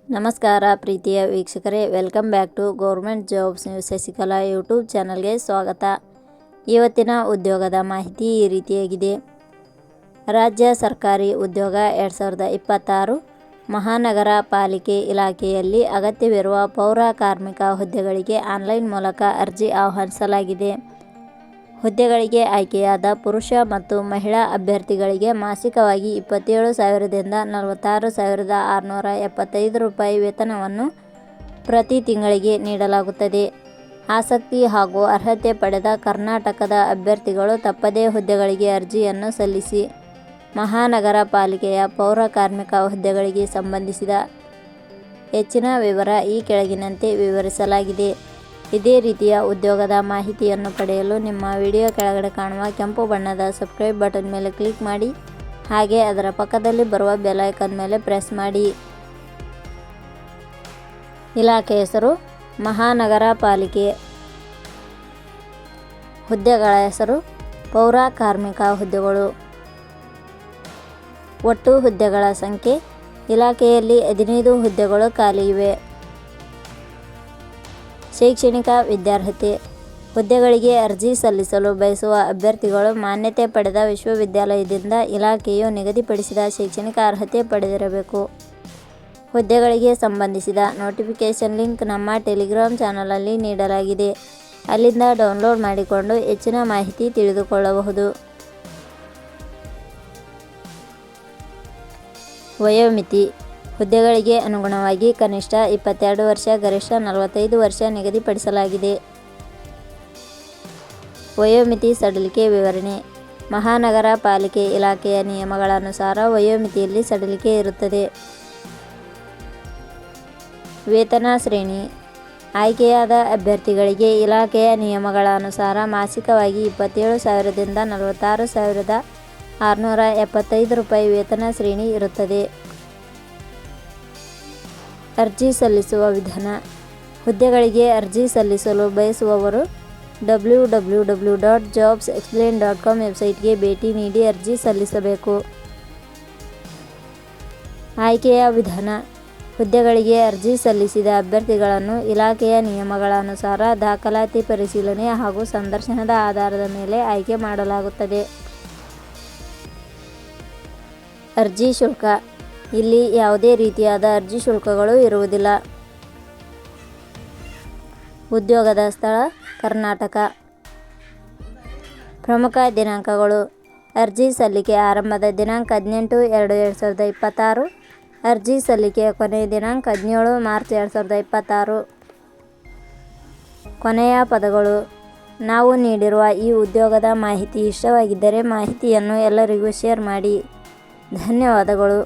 ನಮಸ್ಕಾರ ಪ್ರೀತಿಯ ವೀಕ್ಷಕರೇ, welcome back to government jobs news Shashikala YouTube ಚಾನಲ್ಗೆ ಸ್ವಾಗತ. ಇವತ್ತಿನ ಉದ್ಯೋಗದ ಮಾಹಿತಿ ಈ ರೀತಿಯಾಗಿದೆ. ರಾಜ್ಯ ಸರ್ಕಾರಿ ಉದ್ಯೋಗ 2026 ಮಹಾನಗರ ಪಾಲಿಕೆ ಇಲಾಖೆಯಲ್ಲಿ ಅಗತ್ಯವಿರುವ ಪೌರ ಕಾರ್ಮಿಕ ಹುದ್ದೆಗಳಿಗೆ ಆನ್ಲೈನ್ ಮೂಲಕ ಅರ್ಜಿ ಆಹ್ವಾನಿಸಲಾಗಿದೆ. ಹುದ್ದೆಗಳಿಗೆ ಆಯ್ಕೆಯಾದ ಪುರುಷ ಮತ್ತು ಮಹಿಳಾ ಅಭ್ಯರ್ಥಿಗಳಿಗೆ ಮಾಸಿಕವಾಗಿ 27,000ದಿಂದ 46,675 ರೂಪಾಯಿ ವೇತನವನ್ನು ಪ್ರತಿ ತಿಂಗಳಿಗೆ ನೀಡಲಾಗುತ್ತದೆ. ಆಸಕ್ತಿ ಹಾಗೂ ಅರ್ಹತೆ ಪಡೆದ ಕರ್ನಾಟಕದ ಅಭ್ಯರ್ಥಿಗಳು ತಪ್ಪದೇ ಹುದ್ದೆಗಳಿಗೆ ಅರ್ಜಿಯನ್ನು ಸಲ್ಲಿಸಿ. ಮಹಾನಗರ ಪಾಲಿಕೆಯ ಪೌರ ಕಾರ್ಮಿಕ ಹುದ್ದೆಗಳಿಗೆ ಸಂಬಂಧಿಸಿದ ಹೆಚ್ಚಿನ ವಿವರ ಈ ಕೆಳಗಿನಂತೆ ವಿವರಿಸಲಾಗಿದೆ. ಇದೇ ರೀತಿಯ ಉದ್ಯೋಗದ ಮಾಹಿತಿಯನ್ನು ಪಡೆಯಲು ನಿಮ್ಮ ವಿಡಿಯೋ ಕೆಳಗಡೆ ಕಾಣುವ ಕೆಂಪು ಬಣ್ಣದ ಸಬ್ಸ್ಕ್ರೈಬ್ ಬಟನ್ ಮೇಲೆ ಕ್ಲಿಕ್ ಮಾಡಿ, ಹಾಗೆ ಅದರ ಪಕ್ಕದಲ್ಲಿ ಬರುವ ಬೆಲ್ ಐಕಾನ್ ಮೇಲೆ ಪ್ರೆಸ್ ಮಾಡಿ. ಇಲಾಖೆ ಹೆಸರು ಮಹಾನಗರ ಪಾಲಿಕೆ. ಹುದ್ದೆಗಳ ಹೆಸರು ಪೌರ ಕಾರ್ಮಿಕ ಹುದ್ದೆಗಳು. ಒಟ್ಟು ಹುದ್ದೆಗಳ ಸಂಖ್ಯೆ ಇಲಾಖೆಯಲ್ಲಿ 15 ಹುದ್ದೆಗಳು ಖಾಲಿ ಇವೆ. ಶೈಕ್ಷಣಿಕ ವಿದ್ಯಾರ್ಹತೆ. ಹುದ್ದೆಗಳಿಗೆ ಅರ್ಜಿ ಸಲ್ಲಿಸಲು ಬಯಸುವ ಅಭ್ಯರ್ಥಿಗಳು ಮಾನ್ಯತೆ ಪಡೆದ ವಿಶ್ವವಿದ್ಯಾಲಯದಿಂದ ಇಲಾಖೆಯು ನಿಗದಿಪಡಿಸಿದ ಶೈಕ್ಷಣಿಕ ಅರ್ಹತೆ ಪಡೆದಿರಬೇಕು. ಹುದ್ದೆಗಳಿಗೆ ಸಂಬಂಧಿಸಿದ ನೋಟಿಫಿಕೇಷನ್ ಲಿಂಕ್ ನಮ್ಮ ಟೆಲಿಗ್ರಾಮ್ ಚಾನಲಲ್ಲಿ ನೀಡಲಾಗಿದೆ. ಅಲ್ಲಿಂದ ಡೌನ್ಲೋಡ್ ಮಾಡಿಕೊಂಡು ಹೆಚ್ಚಿನ ಮಾಹಿತಿ ತಿಳಿದುಕೊಳ್ಳಬಹುದು. ವಯೋಮಿತಿ. ಹುದ್ದೆಗಳಿಗೆ ಅನುಗುಣವಾಗಿ ಕನಿಷ್ಠ 22 ವರ್ಷ, ಗರಿಷ್ಠ 45 ವರ್ಷ ನಿಗದಿಪಡಿಸಲಾಗಿದೆ. ವಯೋಮಿತಿ ಸಡಿಲಿಕೆ ವಿವರಣೆ. ಮಹಾನಗರ ಪಾಲಿಕೆ ಇಲಾಖೆಯ ನಿಯಮಗಳ ಅನುಸಾರ ವಯೋಮಿತಿಯಲ್ಲಿ ಸಡಿಲಿಕೆ ಇರುತ್ತದೆ. ವೇತನ ಶ್ರೇಣಿ. ಆಯ್ಕೆಯಾದ ಅಭ್ಯರ್ಥಿಗಳಿಗೆ ಇಲಾಖೆಯ ನಿಯಮಗಳ ಅನುಸಾರ ಮಾಸಿಕವಾಗಿ 27,000ದಿಂದ 46,675 ರೂಪಾಯಿ ವೇತನ ಶ್ರೇಣಿ ಇರುತ್ತದೆ. ಅರ್ಜಿ ಸಲ್ಲಿಸುವ ವಿಧಾನ. ಹುದ್ದೆಗಳಿಗೆ ಅರ್ಜಿ ಸಲ್ಲಿಸಲು ಬಯಸುವವರು www.jobsexplain.com ವೆಬ್ಸೈಟ್ಗೆ ಭೇಟಿ ನೀಡಿ ಅರ್ಜಿ ಸಲ್ಲಿಸಬೇಕು. ಆಯ್ಕೆಯ ವಿಧಾನ. ಹುದ್ದೆಗಳಿಗೆ ಅರ್ಜಿ ಸಲ್ಲಿಸಿದ ಅಭ್ಯರ್ಥಿಗಳನ್ನು ಇಲಾಖೆಯ ನಿಯಮಗಳ ಅನುಸಾರ ದಾಖಲಾತಿ ಪರಿಶೀಲನೆ ಹಾಗೂ ಸಂದರ್ಶನದ ಆಧಾರದ ಮೇಲೆ ಆಯ್ಕೆ ಮಾಡಲಾಗುತ್ತದೆ. ಅರ್ಜಿ ಶುಲ್ಕ. ಇಲ್ಲಿ ಯಾವುದೇ ರೀತಿಯಾದ ಅರ್ಜಿ ಶುಲ್ಕಗಳು ಇರುವುದಿಲ್ಲ. ಉದ್ಯೋಗದ ಸ್ಥಳ ಕರ್ನಾಟಕ. ಪ್ರಮುಖ ದಿನಾಂಕಗಳು. ಅರ್ಜಿ ಸಲ್ಲಿಕೆ ಆರಂಭದ ದಿನಾಂಕ 18/2/2026. ಅರ್ಜಿ ಸಲ್ಲಿಕೆಯ ಕೊನೆಯ ದಿನಾಂಕ 17 ಮಾರ್ಚ್ 2026. ಕೊನೆಯ ಪದಗಳು. ನಾವು ನೀಡಿರುವ ಈ ಉದ್ಯೋಗದ ಮಾಹಿತಿ ಇಷ್ಟವಾಗಿದ್ದರೆ ಮಾಹಿತಿಯನ್ನು ಎಲ್ಲರಿಗೂ ಶೇರ್ ಮಾಡಿ. ಧನ್ಯವಾದಗಳು.